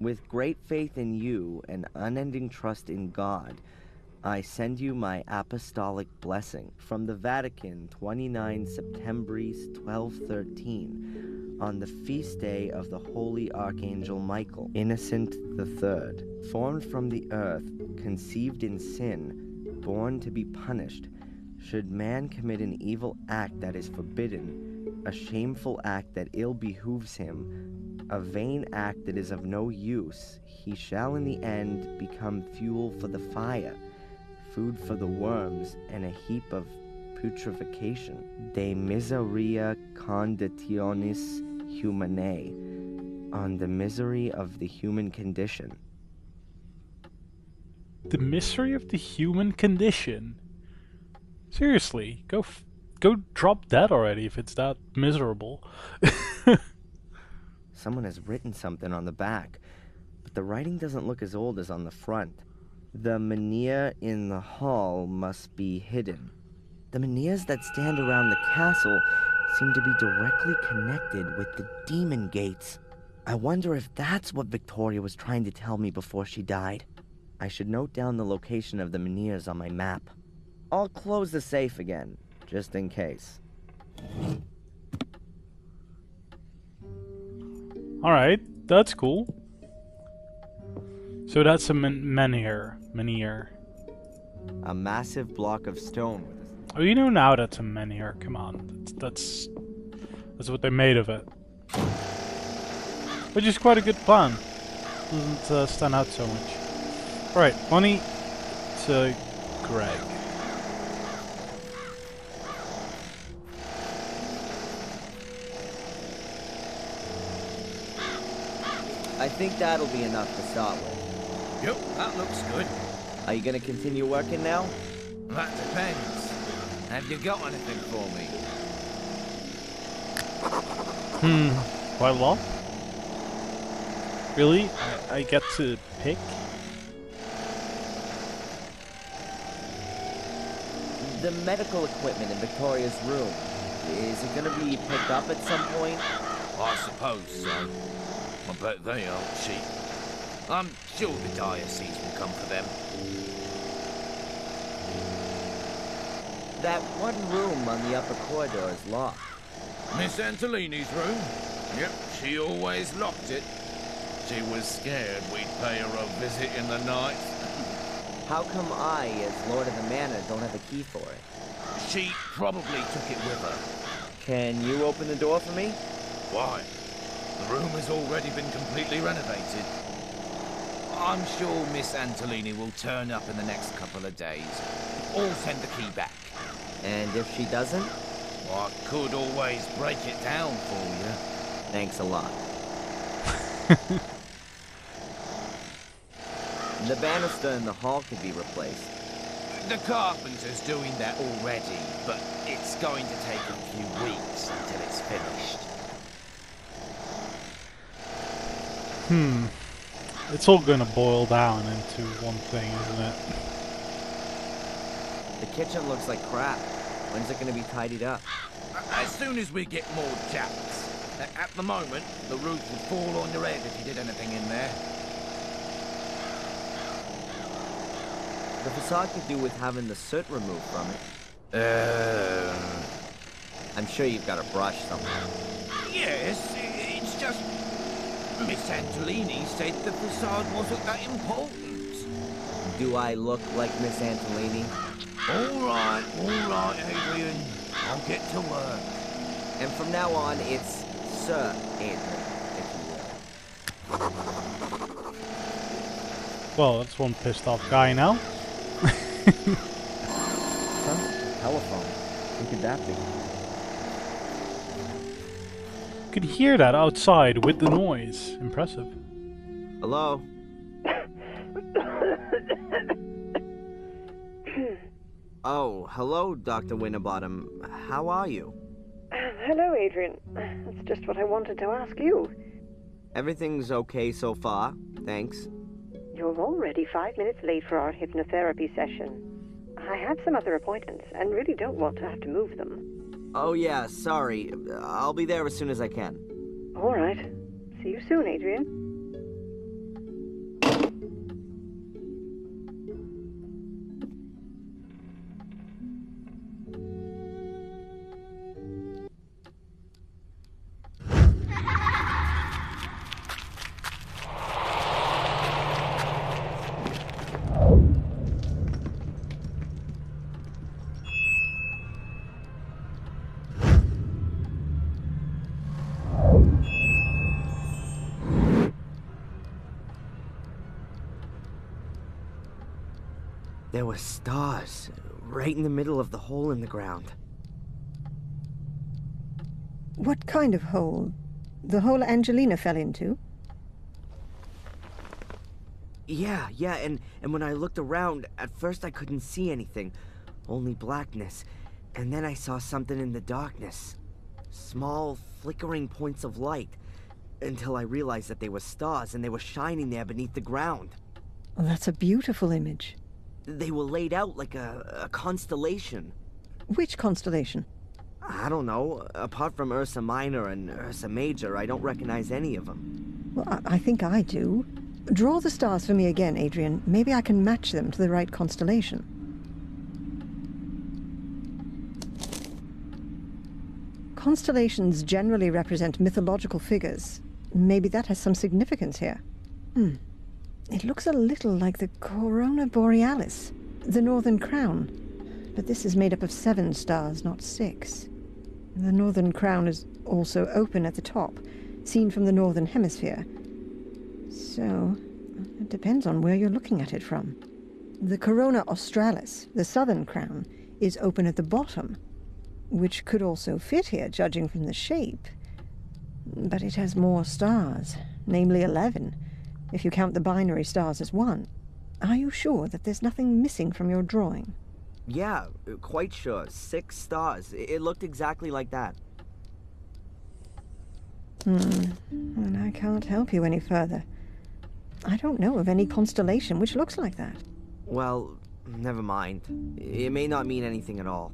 With great faith in you and unending trust in God, I send you my apostolic blessing from the Vatican, 29 Septembris 1213, on the feast day of the Holy Archangel Michael, Innocent III, formed from the earth, conceived in sin, born to be punished. Should man commit an evil act that is forbidden, a shameful act that ill behooves him, a vain act that is of no use, he shall in the end become fuel for the fire, food for the worms, and a heap of putrefaction. De miseria conditionis humanae, on the misery of the human condition. The misery of the human condition? Seriously, go drop that already if it's that miserable. Someone has written something on the back, but the writing doesn't look as old as on the front. The menhir in the hall must be hidden. The menhirs that stand around the castle seem to be directly connected with the demon gates. I wonder if that's what Victoria was trying to tell me before she died. I should note down the location of the menhirs on my map. I'll close the safe again, just in case. Alright, that's cool. So that's a menhir. A massive block of stone. Oh, you know now that's a menhir. Come on, that's what they made of it. Which is quite a good plan. Doesn't stand out so much. Alright, money to Greg. I think that'll be enough to start with. Yep, that looks good. Are you gonna continue working now? That depends. Have you got anything for me? Quite a lot. Really? I get to pick? The medical equipment in Victoria's room. Is it gonna be picked up at some point? I suppose so. I bet they aren't cheap. I'm sure the diocese will come for them. That one room on the upper corridor is locked. Miss Antolini's room? Yep, she always locked it. She was scared we'd pay her a visit in the night. How come I, as Lord of the Manor, don't have a key for it? She probably took it with her. Can you open the door for me? Why? The room has already been completely renovated. I'm sure Miss Antolini will turn up in the next couple of days. Or send the key back. And if she doesn't? I could always break it down for you. Thanks a lot. The banister in the hall could be replaced. The carpenter's doing that already, but it's going to take a few weeks until it's finished. It's all gonna boil down into one thing, isn't it? The kitchen looks like crap. When's it gonna be tidied up? As soon as we get more chaps. At the moment, the roof would fall on your head if you did anything in there. The facade could do with having the soot removed from it. I'm sure you've got a brush somewhere. Yes, it's just... Miss Antolini said the facade wasn't that important. Do I look like Miss Antolini? All right, Adrian. I'll get to work. And from now on, it's Sir Adrian, if you will. Well, that's one pissed off guy now. Huh? Telephone. Who could that be? You could hear that outside with the noise. Impressive. Hello? Oh, hello, Dr. Winterbottom. How are you? Hello, Adrian. That's just what I wanted to ask you. Everything's okay so far, thanks. You're already 5 minutes late for our hypnotherapy session. I had some other appointments and really don't want to have to move them. Oh yeah, sorry. I'll be there as soon as I can. All right. See you soon, Adrian. There were stars right in the middle of the hole in the ground. What kind of hole? The hole Angelina fell into? Yeah, and when I looked around, at first I couldn't see anything, only blackness. And then I saw something in the darkness. Small, flickering points of light. Until I realized that they were stars and they were shining there beneath the ground. Well, that's a beautiful image. They were laid out like a constellation. Which constellation? I don't know. Apart from Ursa Minor and Ursa Major, I don't recognize any of them. Well, I think I do. Draw the stars for me again, Adrian. Maybe I can match them to the right constellation. Constellations generally represent mythological figures. Maybe that has some significance here. It looks a little like the Corona Borealis, the Northern Crown. But this is made up of 7 stars, not 6. The Northern Crown is also open at the top, seen from the Northern Hemisphere. So, it depends on where you're looking at it from. The Corona Australis, the Southern Crown, is open at the bottom, which could also fit here, judging from the shape. But it has more stars, namely 11, if you count the binary stars as 1. Are you sure that there's nothing missing from your drawing? Yeah, quite sure. 6 stars. It looked exactly like that. And I can't help you any further. I don't know of any constellation which looks like that. Well, never mind. It may not mean anything at all.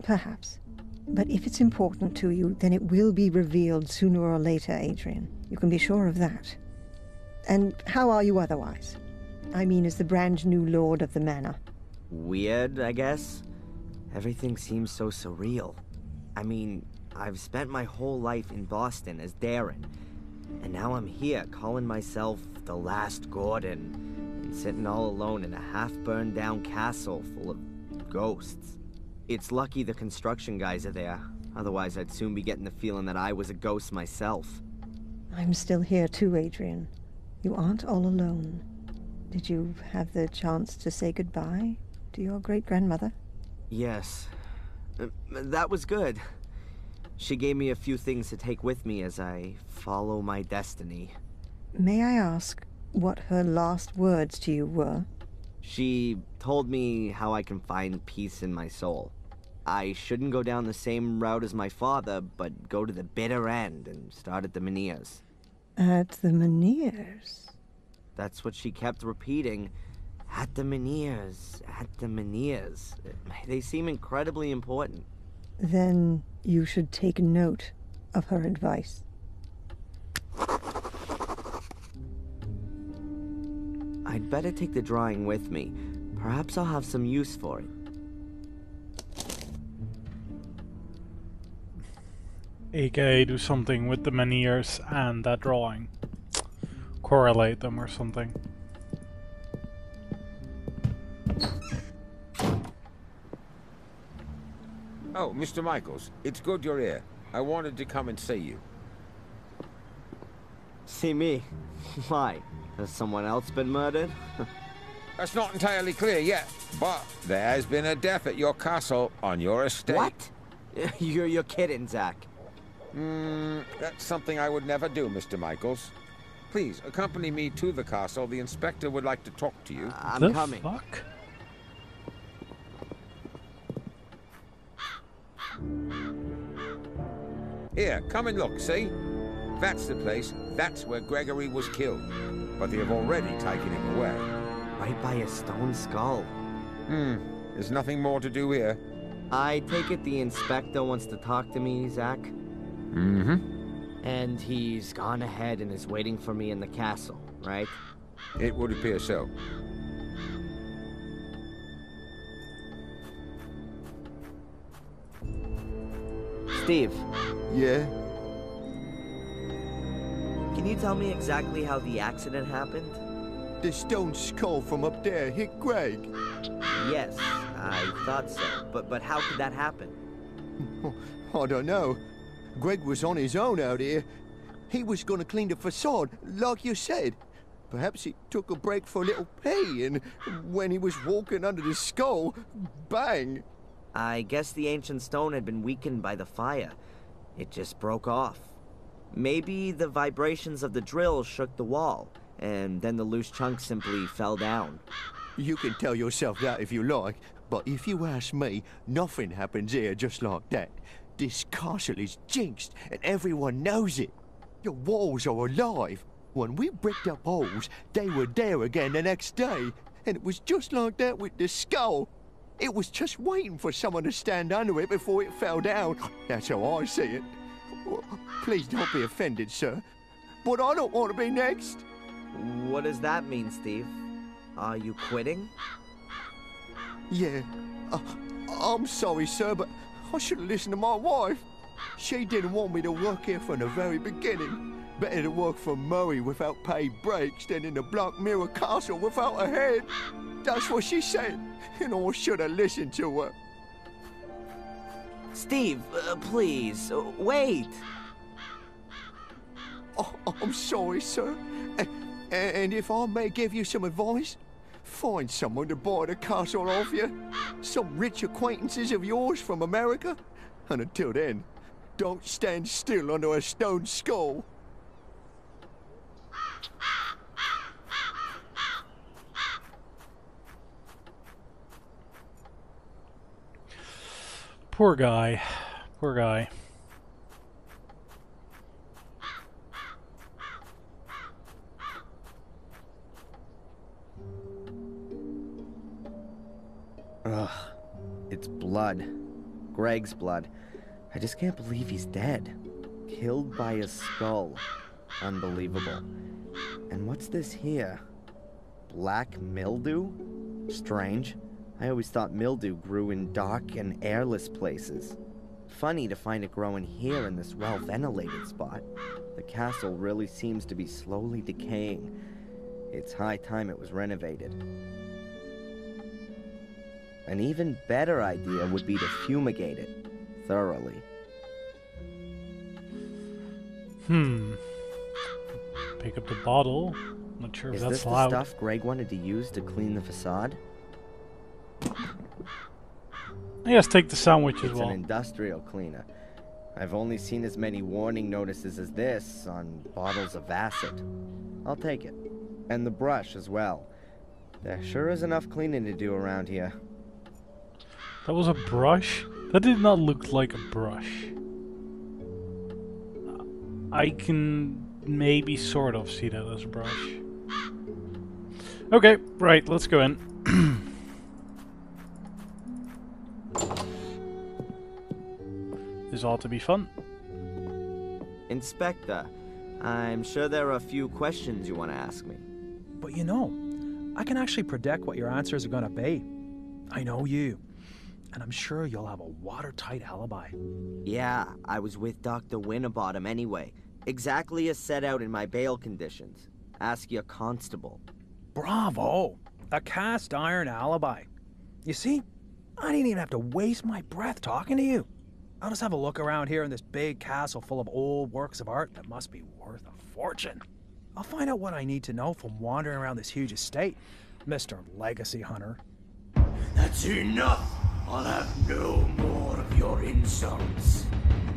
Perhaps. But if it's important to you, then it will be revealed sooner or later, Adrian. You can be sure of that. And how are you otherwise? I mean, as the brand new lord of the manor. Weird, I guess. Everything seems so surreal. I mean, I've spent my whole life in Boston as Darren, and now I'm here calling myself the last Gordon, and sitting all alone in a half-burned down castle full of ghosts. It's lucky the construction guys are there, otherwise I'd soon be getting the feeling that I was a ghost myself. I'm still here too, Adrian. You aren't all alone. Did you have the chance to say goodbye to your great-grandmother? Yes. That was good. She gave me a few things to take with me as I follow my destiny. May I ask what her last words to you were? She told me how I can find peace in my soul. I shouldn't go down the same route as my father, but go to the bitter end and start at the Menhirs. At the Menhirs? That's what she kept repeating. At the Menhirs, at the Menhirs. They seem incredibly important. Then you should take note of her advice. I'd better take the drawing with me. Perhaps I'll have some use for it. AKA do something with the Menhirs and that drawing. Correlate them or something. Oh, Mr. Michaels, it's good you're here. I wanted to come and see you. See me? Why? Has someone else been murdered? That's not entirely clear yet, but there has been a death at your castle on your estate. What? You're kidding, Zach. That's something I would never do, Mr. Michaels. Please, accompany me to the castle. The inspector would like to talk to you. I'm coming. Fuck? Here, come and look, see? That's the place. That's where Gregory was killed. But they have already taken him away. Right by a stone skull. There's nothing more to do here. I take it the inspector wants to talk to me, Zach? And he's gone ahead and is waiting for me in the castle, right? It would appear so. Steve, Yeah? can you tell me exactly how the accident happened? The stone skull from up there hit Greg. Yes, I thought so. But how could that happen? I don't know. Greg was on his own out here. He was gonna clean the facade, like you said. Perhaps he took a break for a little pee, and when he was walking under the skull, bang! I guess the ancient stone had been weakened by the fire. It just broke off. Maybe the vibrations of the drill shook the wall, and then the loose chunks simply fell down. You can tell yourself that if you like, but if you ask me, nothing happens here just like that. This castle is jinxed, and everyone knows it. The walls are alive. When we bricked up holes, they were there again the next day. And it was just like that with the skull. It was just waiting for someone to stand under it before it fell down. That's how I see it. Please don't be offended, sir. But I don't want to be next. What does that mean, Steve? Are you quitting? Yeah. I'm sorry, sir, but I should have listened to my wife. She didn't want me to work here from the very beginning. Better to work for Murray without paid breaks than in the Black Mirror Castle without a head. That's what she said, and I should have listened to her. Steve, please, wait. Oh, I'm sorry, sir. And if I may give you some advice, find someone to buy the castle off you. Some rich acquaintances of yours from America. And until then, don't stand still under a stone skull. Poor guy. Poor guy. Ugh. It's blood. Greg's blood. I just can't believe he's dead. Killed by a skull. Unbelievable. And what's this here? Black mildew? Strange. I always thought mildew grew in dark and airless places. Funny to find it growing here in this well-ventilated spot. The castle really seems to be slowly decaying. It's high time it was renovated. An even better idea would be to fumigate it thoroughly. Pick up the bottle. Not sure if Is that's this allowed. the stuff Greg wanted to use to clean the facade? Yes, take the sandwich as It's well. an industrial cleaner. I've only seen as many warning notices as this on bottles of acid. I'll take it. And the brush as well. There sure is enough cleaning to do around here. That was a brush? That did not look like a brush. I can maybe sort of see that as a brush. Okay, right, let's go in. This ought to be fun. Inspector, I'm sure there are a few questions you want to ask me. But you know, I can actually predict what your answers are going to be. I know you. And I'm sure you'll have a watertight alibi. Yeah, I was with Dr. Winterbottom anyway. Exactly as set out in my bail conditions. Ask your constable. Bravo! A cast iron alibi. You see, I didn't even have to waste my breath talking to you. I'll just have a look around here in this big castle full of old works of art that must be worth a fortune. I'll find out what I need to know from wandering around this huge estate, Mr. Legacy Hunter. That's enough! I'll have no more of your insults.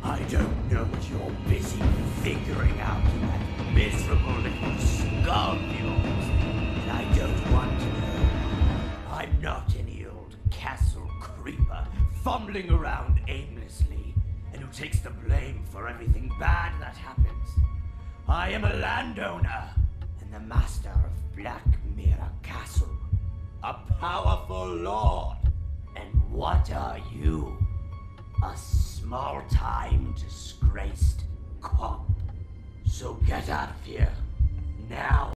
I don't know what you're busy figuring out in that miserable little skull of yours, and I don't want to know. I'm not any old castle creeper fumbling around aimlessly and who takes the blame for everything bad that happens. I am a landowner and the master of Black Mirror Castle, a powerful lord. And what are you? A small-time disgraced cop. So get out of here, now.